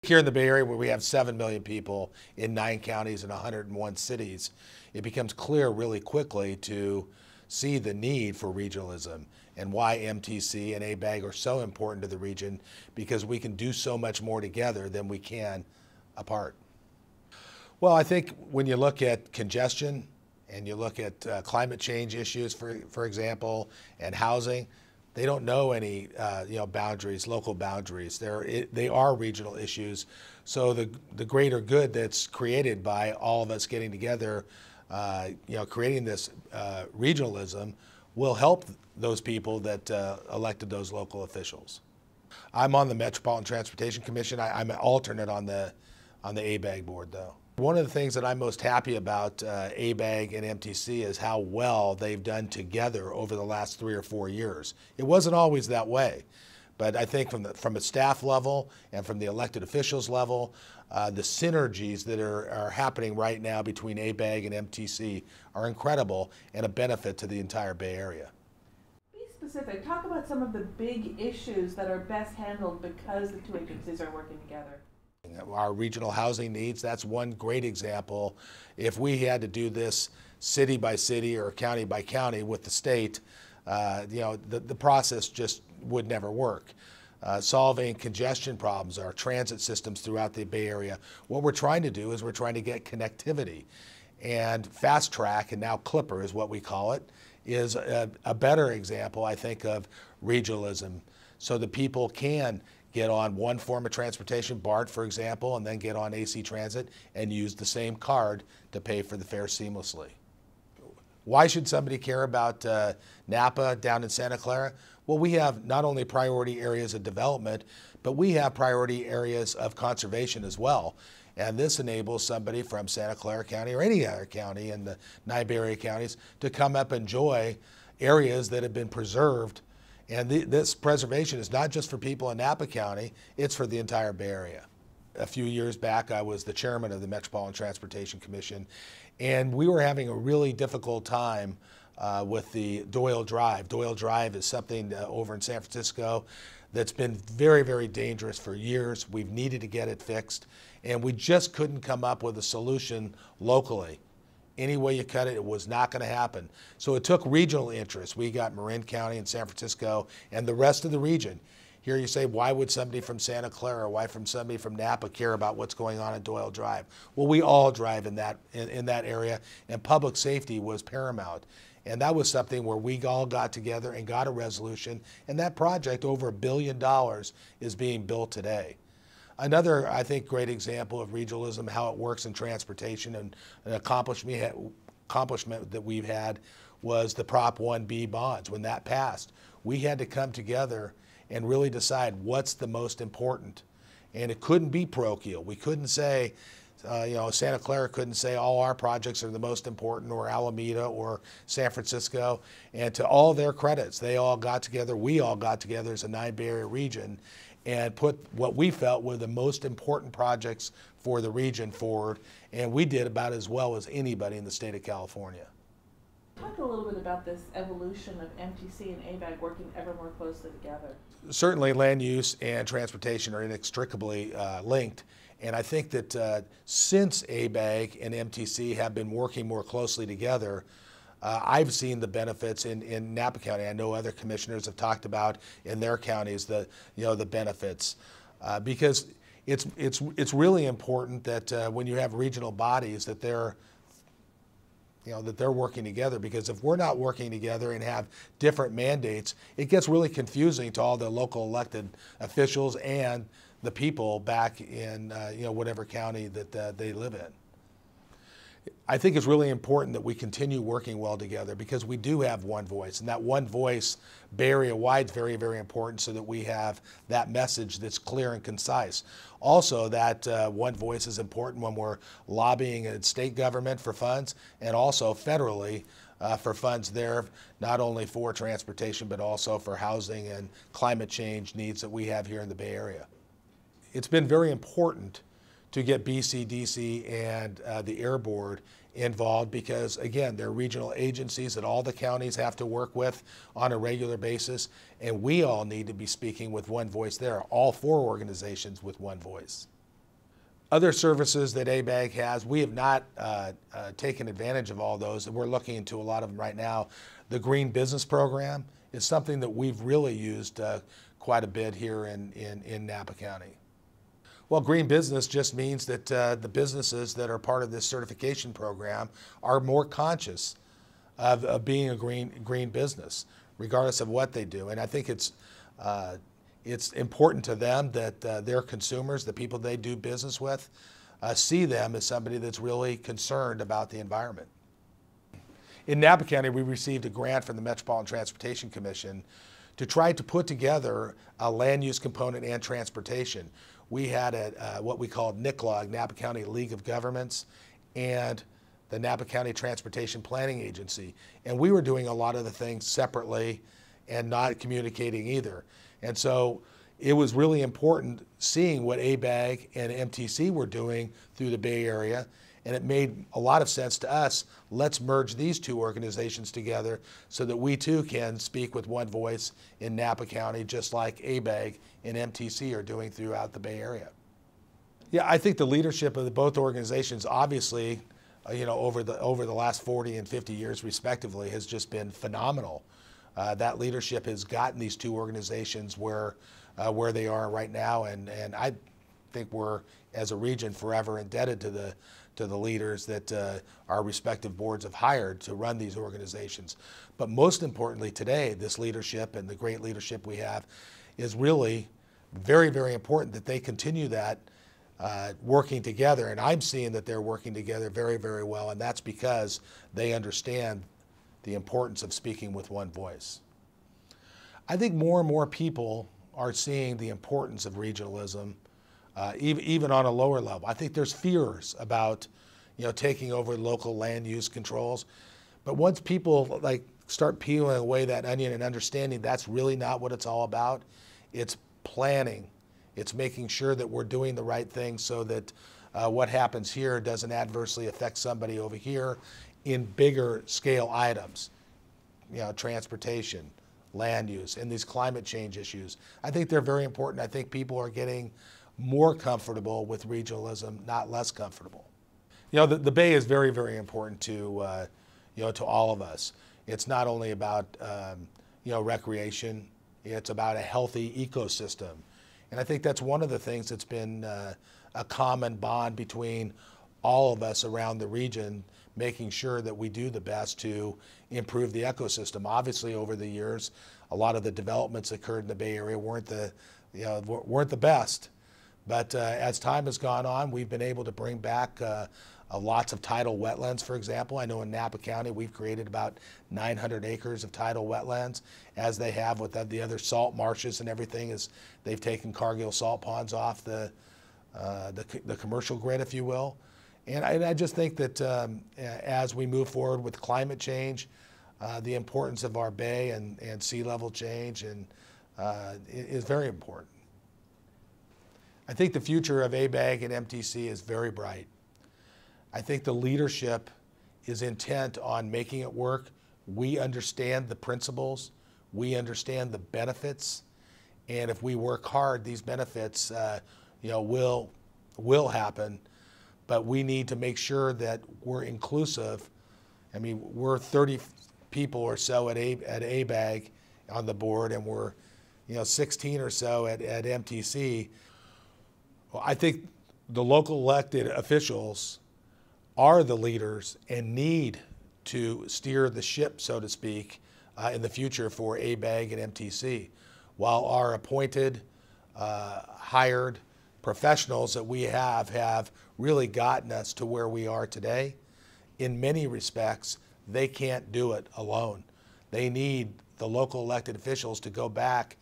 Here in the Bay Area, where we have 7 million people in 9 counties and 101 cities, it becomes clear really quickly to see the need for regionalism and why MTC and ABAG are so important to the region, because we can do so much more together than we can apart. Well, I think when you look at congestion and you look at climate change issues, for example, and housing, they don't know any boundaries, local boundaries. They are regional issues. So the greater good that's created by all of us getting together, creating this regionalism, will help those people that elected those local officials. I'm on the Metropolitan Transportation Commission. I'm an alternate on the ABAG board, though. One of the things that I'm most happy about ABAG and MTC is how well they've done together over the last 3 or 4 years. It wasn't always that way, but I think from a staff level and from the elected officials level, the synergies that are happening right now between ABAG and MTC are incredible and a benefit to the entire Bay Area. Be specific. Talk about some of the big issues that are best handled because the two agencies are working together. Our regional housing needs, that's one great example. If we had to do this city by city or county by county with the state, the process just would never work. Solving congestion problems, our transit systems throughout the Bay Area. What we're trying to do is we're trying to get connectivity. And Fast Track, and now Clipper is what we call it, is a better example, I think, of regionalism. So the people can get on one form of transportation, BART for example, and then get on AC Transit and use the same card to pay for the fare seamlessly. Why should somebody care about Napa down in Santa Clara? Well, we have not only priority areas of development, but we have priority areas of conservation as well. And this enables somebody from Santa Clara County or any other county in the 9 Bay Area counties to come up and enjoy areas that have been preserved. And this preservation is not just for people in Napa County, it's for the entire Bay Area. A few years back, I was the chairman of the Metropolitan Transportation Commission, and we were having a really difficult time with the Doyle Drive. Doyle Drive is something over in San Francisco that's been very, very dangerous for years. We've needed to get it fixed, and we just couldn't come up with a solution locally. Any way you cut it, it was not going to happen. So it took regional interest. We got Marin County and San Francisco and the rest of the region. Here you say, why would somebody from Santa Clara, or why somebody from Napa care about what's going on at Doyle Drive? Well, we all drive in that area, and public safety was paramount. And that was something where we all got together and got a resolution, and that project, over $1 billion, is being built today. Another, I think, great example of regionalism, how it works in transportation, and an accomplishment that we've had was the Prop 1B bonds. When that passed, we had to come together and really decide what's the most important. And it couldn't be parochial. We couldn't say, Santa Clara couldn't say all our projects are the most important, or Alameda or San Francisco. And to all their credits, they all got together, we all got together as a 9 Bay Area region, and put what we felt were the most important projects for the region forward, and we did about as well as anybody in the state of California. Talk a little bit about this evolution of MTC and ABAG working ever more closely together. Certainly land use and transportation are inextricably linked, and I think that since ABAG and MTC have been working more closely together, I've seen the benefits in Napa County. I know other commissioners have talked about in their counties the benefits, because it's really important that when you have regional bodies that they're working together, because if we're not working together and have different mandates, it gets really confusing to all the local elected officials and the people back in whatever county that they live in. I think it's really important that we continue working well together, because we do have one voice, and that one voice, Bay Area wide, is very, very important, so that we have that message that's clear and concise. Also, that one voice is important when we're lobbying at state government for funds, and also federally for funds there, not only for transportation, but also for housing and climate change needs that we have here in the Bay Area. It's been very important to get BCDC and the Air Board involved, because again, they're regional agencies that all the counties have to work with on a regular basis, and we all need to be speaking with one voice there, all 4 organizations with one voice. Other services that ABAG has, we have not taken advantage of all those, and we're looking into a lot of them right now. The Green Business Program is something that we've really used quite a bit here in Napa County. Well, green business just means that the businesses that are part of this certification program are more conscious of being a green business, regardless of what they do. And I think it's important to them that their consumers, the people they do business with, see them as somebody that's really concerned about the environment. In Napa County, we received a grant from the Metropolitan Transportation Commission to try to put together a land use component and transportation. We had what we called NICLOG, Napa County League of Governments, and the Napa County Transportation Planning Agency. And we were doing a lot of the things separately and not communicating either. And so it was really important seeing what ABAG and MTC were doing through the Bay Area, and it made a lot of sense to us. Let's merge these two organizations together so that we too can speak with one voice in Napa County, just like ABAG and MTC are doing throughout the Bay Area. Yeah, I think the leadership of both organizations, obviously, over the last 40 and 50 years respectively, has just been phenomenal. That leadership has gotten these two organizations where they are right now, and I think we're, as a region, forever indebted to the leaders that our respective boards have hired to run these organizations. But most importantly today, this leadership and the great leadership we have is really very, very important that they continue that working together. And I'm seeing that they're working together very, very well, and that's because they understand the importance of speaking with one voice. I think more and more people are seeing the importance of regionalism, even on a lower level. I think there's fears about, taking over local land use controls, but once people start peeling away that onion and understanding that's really not what it's all about, it's planning. It's making sure that we're doing the right thing so that what happens here doesn't adversely affect somebody over here in bigger scale items, transportation, land use, and these climate change issues. I think they're very important. I think people are getting more comfortable with regionalism, not less comfortable. The Bay is very, very important to all of us. It's not only about recreation. It's about a healthy ecosystem, and I think that's one of the things that's been a common bond between all of us around the region, making sure that we do the best to improve the ecosystem. Obviously, over the years, a lot of the developments that occurred in the Bay Area weren't the best. But as time has gone on, we've been able to bring back lots of tidal wetlands, for example. I know in Napa County, we've created about 900 acres of tidal wetlands, as they have with the other salt marshes and everything, as they've taken Cargill salt ponds off the commercial grid, if you will. And I just think that as we move forward with climate change, the importance of our bay and sea level change is very important. I think the future of ABAG and MTC is very bright. I think the leadership is intent on making it work. We understand the principles. We understand the benefits. And if we work hard, these benefits will happen. But we need to make sure that we're inclusive. I mean, we're 30 people or so at ABAG on the board, and we're 16 or so at MTC. Well, I think the local elected officials are the leaders and need to steer the ship, so to speak, in the future for ABAG and MTC, while our appointed, hired professionals that we have really gotten us to where we are today. In many respects, they can't do it alone. They need the local elected officials to go back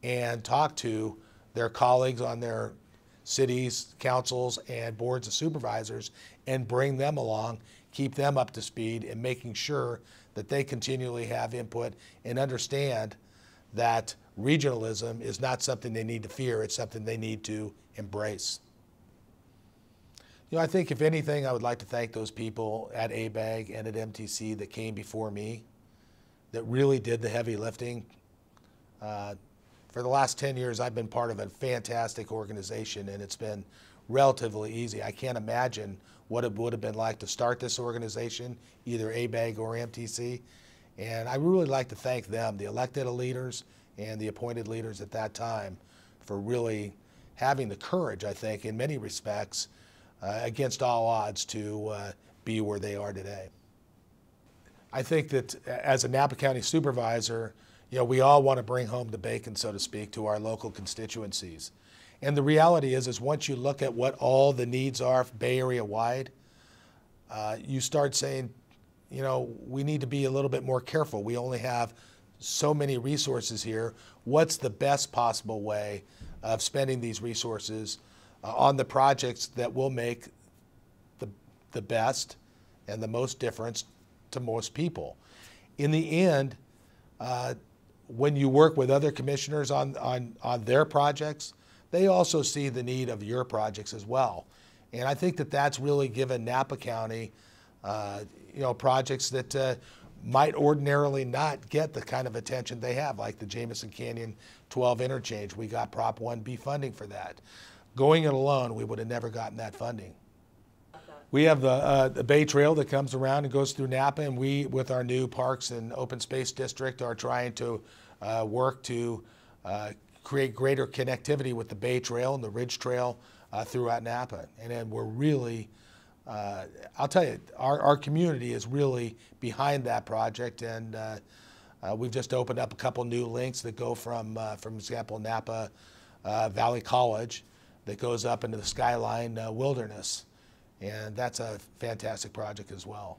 and talk to their colleagues on their cities, councils, and boards of supervisors and bring them along, keep them up to speed, and making sure that they continually have input and understand that regionalism is not something they need to fear, it's something they need to embrace. I think if anything, I would like to thank those people at ABAG and at MTC that came before me, that really did the heavy lifting. For the last 10 years, I've been part of a fantastic organization, and it's been relatively easy. I can't imagine what it would have been like to start this organization, either ABAG or MTC. And I really like to thank them, the elected leaders and the appointed leaders at that time, for really having the courage, I think, in many respects, against all odds to be where they are today. I think that as a Napa County Supervisor, we all want to bring home the bacon, so to speak, to our local constituencies. And the reality is once you look at what all the needs are Bay Area wide, you start saying, we need to be a little bit more careful. We only have so many resources here. What's the best possible way of spending these resources on the projects that will make the best and the most difference to most people? In the end, when you work with other commissioners on their projects, they also see the need of your projects as well. And I think that that's really given Napa County, projects that might ordinarily not get the kind of attention they have, like the Jamison Canyon 12 interchange. We got Prop 1B funding for that. Going it alone, we would have never gotten that funding. We have the Bay Trail that comes around and goes through Napa, and we, with our new Parks and Open Space District, are trying to work to create greater connectivity with the Bay Trail and the Ridge Trail throughout Napa. And then we're really, I'll tell you, our community is really behind that project, and we've just opened up a couple new links that go from example, Napa Valley College that goes up into the Skyline Wilderness. And that's a fantastic project as well.